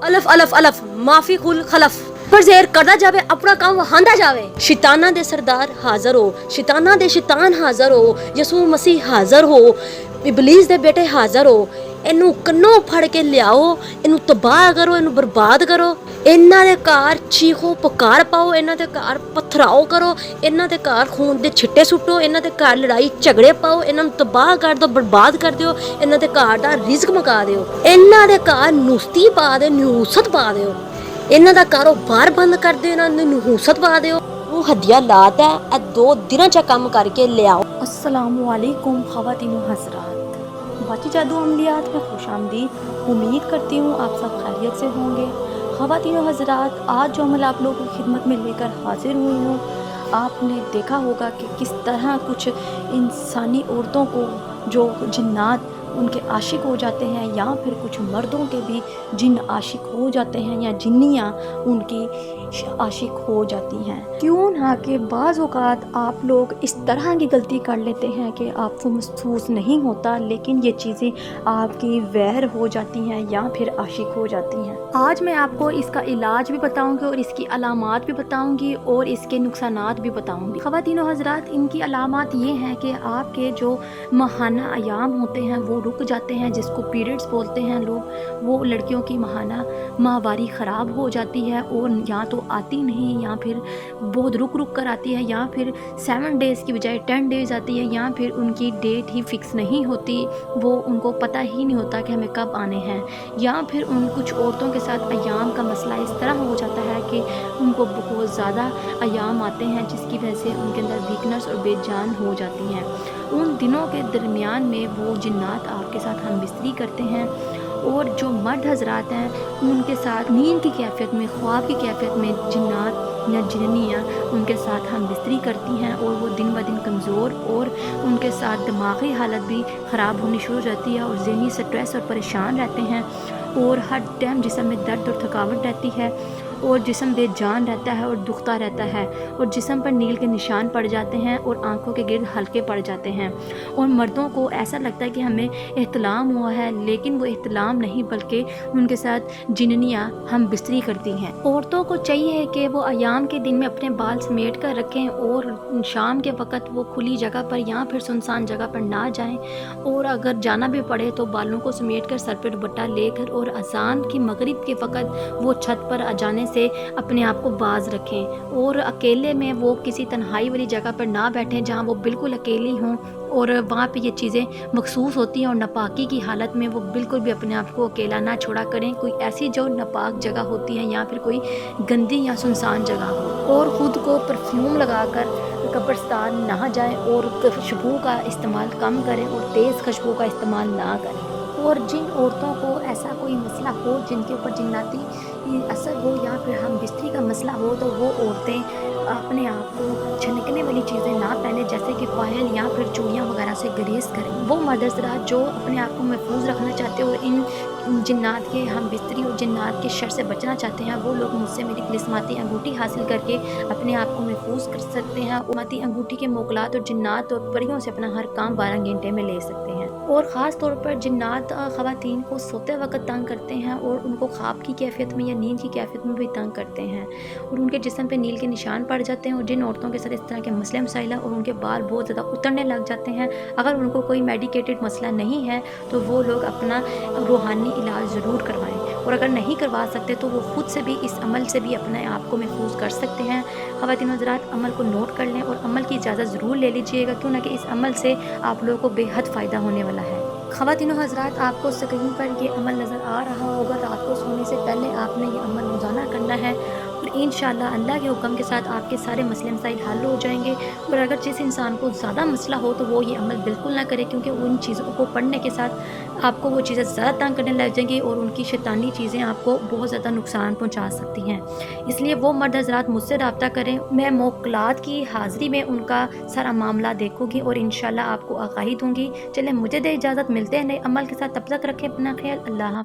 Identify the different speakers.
Speaker 1: ਅਲਫ ਅਲਫ ਅਲਫ ਮਾਫੀ ਕੁਲ ਖਲਫ ਪਰ ਜ਼ਹਿਰ ਕਰਦਾ ਜਾਵੇ ਆਪਣਾ ਕੰਮ ਵਹਾਂਦਾ ਜਾਵੇ। ਸ਼ੈਤਾਨਾਂ ਦੇ ਸਰਦਾਰ ਹਾਜ਼ਰ ਹੋ, ਸ਼ੈਤਾਨਾਂ ਦੇ ਸ਼ੈਤਾਨ ਹਾਜ਼ਰ ਹੋ, ਯਸੂ ਮਸੀਹ ਹਾਜ਼ਰ ਹੋ, ਇਬਲੀਸ ਦੇ ਬੇਟੇ ਹਾਜ਼ਰ ਹੋ। ਇਹਨੂੰ ਕੰਨੋਂ ਫੜ ਕੇ ਲਿਆਓ, ਇਹਨੂੰ ਤਬਾਹ ਕਰੋ, ਇਹਨੂੰ ਬਰਬਾਦ ਕਰੋ। ਇਹਨਾਂ ਦੇ ਘਰ ਚੀਖੋ ਪੁਕਾਰ ਪਾਓ, ਇਹਨਾਂ ਦੇ ਘਰ ਪਥਰਾਓ ਕਰੋ, ਇਹਨਾਂ ਦੇ ਘਰ ਖੂਨ ਦੇ ਛਿੱਟੇ ਸੁੱਟੋ, ਇਹਨਾਂ ਦੇ ਘਰ ਲੜਾਈ ਝਗੜੇ ਪਾਓ, ਇਹਨਾਂ ਨੂੰ ਤਬਾਹ ਕਰ ਦਿਓ, ਬਰਬਾਦ ਕਰ ਦਿਓ, ਇਹਨਾਂ ਦੇ ਘਰ ਦਾ ਰਿਜ਼ਕ ਮੁਕਾ ਦਿਓ, ਇਹਨਾਂ ਦੇ ਘਰ ਨੁਸਤੀ ਪਾ ਦਿਓ, ਨਹੂਸਤ ਪਾ ਦਿਓ, ਇਹਨਾਂ ਦਾ ਕਾਰੋਬਾਰ ਬੰਦ ਕਰ ਦਿਓ, ਇਹਨਾਂ ਨੂੰ ਨਹੂਸਤ ਪਾ ਦਿਓ। ਉਹ ਹੱदिया ਲਾਤਾ ਹੈ, 2 ਦਿਨਾਂ ਚ ਕੰਮ ਕਰਕੇ ਲਿਆਓ।
Speaker 2: अस्सलामु अलैकुम ख़वातीनो हज़रात, बाकी जादू अमलियात में खुश आमदीद। उम्मीद करती हूँ आप सब खैरियत से होंगे। ख़वातीनो हज़रात, आज जो अमल आप लोगों की खिदमत में लेकर हाजिर हुई हूँ, आपने देखा होगा कि किस तरह कुछ इंसानी औरतों को जो जिन्नात उनके आशिक हो जाते हैं, या फिर कुछ मर्दों के भी जिन आशिक हो जाते हैं, या जिन्नियाँ उनकी आशिक हो जाती हैं। क्यों ना कि बाज़ औक़ात आप लोग इस तरह की गलती कर लेते हैं कि आपको महसूस नहीं होता, लेकिन ये चीज़ें आपकी वैर हो जाती हैं या फिर आशिक हो जाती हैं। आज मैं आपको इसका इलाज भी बताऊंगी और इसकी अलामात भी बताऊंगी और इसके नुकसानात भी बताऊंगी। ख़वातीनो हज़रात, इनकी अलामात ये हैं कि आपके जो माहाना अयाम होते हैं वो रुक जाते हैं, जिसको पीरियड्स बोलते हैं लोग। वो लड़कियों की माहाना माहवारी ख़राब हो जाती है और या तो आती नहीं, या फिर बहुत रुक रुक कर आती है, या फिर 7 डेज़ की बजाय 10 डेज़ आती है, या फिर उनकी डेट ही फिक्स नहीं होती, वो उनको पता ही नहीं होता कि हमें कब आने हैं। या फिर उन कुछ औरतों के साथ अयाम का मसला इस तरह हो जाता है कि उनको बहुत ज़्यादा अयाम आते हैं, जिसकी वजह से उनके अंदर वीकनेस और बेजान हो जाती हैं। उन दिनों के दरमियान में वो जिन्नात आपके साथ हम बिस्तरी करते हैं, और जो मर्द हजरात हैं उनके साथ नींद की कैफियत में, ख्वाब की कैफियत में जिन्नात या जिन्नियाँ उनके साथ हम बिस्तरी करती हैं, और वो दिन ब दिन कमज़ोर और उनके साथ दिमागी हालत भी ख़राब होनी शुरू हो जाती है, और ज़हनी स्ट्रेस और परेशान रहते हैं, और हर टाइम जिस्म में दर्द और थकावट रहती है, और जिस्म बेजान रहता है और दुखता रहता है, और जिस्म पर नील के निशान पड़ जाते हैं, और आंखों के गिर्द हल्के पड़ जाते हैं, और मर्दों को ऐसा लगता है कि हमें एहतलाम हुआ है, लेकिन वो एहतलाम नहीं बल्कि उनके साथ जिन्नियाँ हम बिस्तरी करती हैं। औरतों को चाहिए है कि वो अयाम के दिन में अपने बाल समेट कर रखें, और शाम के वक़्त वो खुली जगह पर या फिर सुनसान जगह पर ना जाएं, और अगर जाना भी पड़े तो बालों को समेट कर सर पर दुपट्टा लेकर, और अजान की मगरिब के वक़्त वो छत पर आ जाने से अपने आप को बाज रखें, और अकेले में वो किसी तन्हाई वाली जगह पर ना बैठें जहाँ वो बिल्कुल अकेली हों, और वहाँ पे ये चीज़ें महसूस होती हैं, और नापाकी की हालत में वो बिल्कुल भी अपने आप को अकेला ना छोड़ा करें। कोई ऐसी जो नापाक जगह होती है, या फिर कोई गंदी या सुनसान जगह हो, और ख़ुद को परफ्यूम लगाकर कब्रिस्तान ना जाएं, और खुशबू का इस्तेमाल कम करें, और तेज़ खुशबू का इस्तेमाल ना करें। और जिन औरतों को ऐसा कोई मसला हो, जिनके ऊपर जिन्नाती असर हो, या फिर हम बिस्तरी का मसला हो, तो वो औरतें अपने आप को छनकने वाली चीज़ें ना पहने, जैसे कि पायल या फिर चूड़ियाँ वगैरह से गुरेज करें। वो मर्द हज़रात जो अपने आप को महफूज रखना चाहते हो, इन जिन्नात के हम बिस्तरी और जिन्नात के शर से बचना चाहते हैं, वो लोग मुझसे मेरी किस्मती अंगूठी हासिल करके अपने आप को महफूज कर सकते हैं। किस्मती अंगूठी के मोकलात और जिन्नात और परियों से अपना हर काम 12 घंटे में ले सकते हैं। और ख़ास तौर पर जिन्नात ख़वातीन को सोते वक्त तंग करते हैं, और उनको ख्वाब की कैफियत में या नींद की कैफियत में भी तंग करते हैं, और उनके जिस्म पे नील के निशान पड़ जाते हैं। और जिन औरतों के साथ इस तरह के मसले मसाइल हैं और उनके बाल बहुत ज़्यादा उतरने लग जाते हैं, अगर उनको कोई मेडिकेटेड मसला नहीं है तो वो लोग अपना रूहानी इलाज ज़रूर करवाएं, और अगर नहीं करवा सकते तो वो खुद से भी इस अमल से भी अपने आप को महफूज कर सकते हैं। ख़वातीन हज़रात, अमल को नोट कर लें और अमल की इजाज़त ज़रूर ले लीजिएगा, क्यों ना कि इस अमल से आप लोगों को बेहद फ़ायदा होने वाला है। ख़वातीन हज़रात, आपको स्क्रीन पर ये अमल नज़र आ रहा होगा। रात को सोने से पहले आपने ये अमल रोज़ाना करना है, और इंशाअल्लाह अल्लाह के हुक्म के साथ आपके सारे मसले मसाइल हल हो जाएंगे। और अगर जिस इंसान को ज़्यादा मसला हो तो वो ये अमल बिल्कुल ना करे, क्योंकि उन चीज़ों को पढ़ने के साथ आपको वो चीज़ें ज़्यादा तंग करने लग जाएंगी, और उनकी शैतानी चीज़ें आपको बहुत ज़्यादा नुकसान पहुँचा सकती हैं। इसलिए वो मर्द हज़रात मुझसे रब्ता करें, मैं मोकलात की हाज़िरी में उनका सारा मामला देखूँगी और इंशाअल्लाह आपको आगाही दूँगी। चलें, मुझे दे इजाज़त, मिलते हैं नए अमल के साथ, तब तक रखें अपना ख्याल। अल्लाह हाफ़िज़।